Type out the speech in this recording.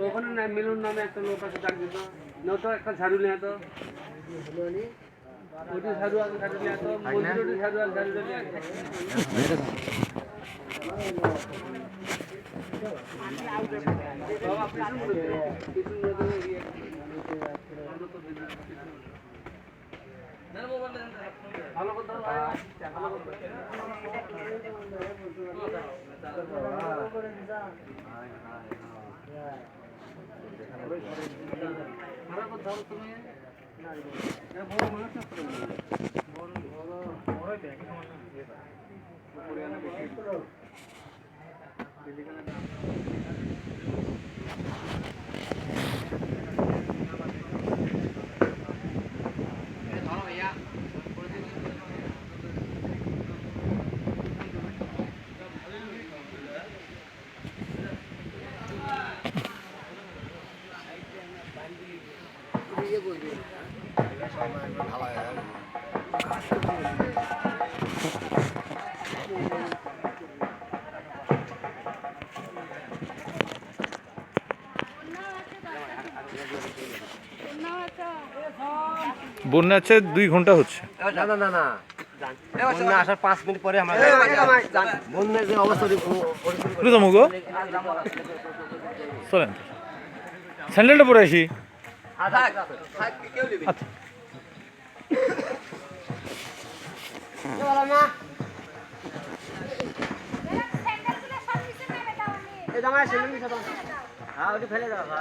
ওখানে মিলন নামে একটা লোক আছে, ডাক দিত না তো, একটা ঝাড়ু নিয়ে তো ওটি ঝাড়ু আগে ঝাড়ু নিয়ে তো মন্দিরটি ঝাড়ু আগে ঝাড়ু নিয়ে ভালো কথা বন্যা আছে 2 ঘন্টা হচ্ছে। না না না না, বন্যা আসার 5 মিনিট পরে আমরা বন্যার যে অবস্থা চলেন স্যান্ডেলটা পরে আসি। ফেলে দেওয়া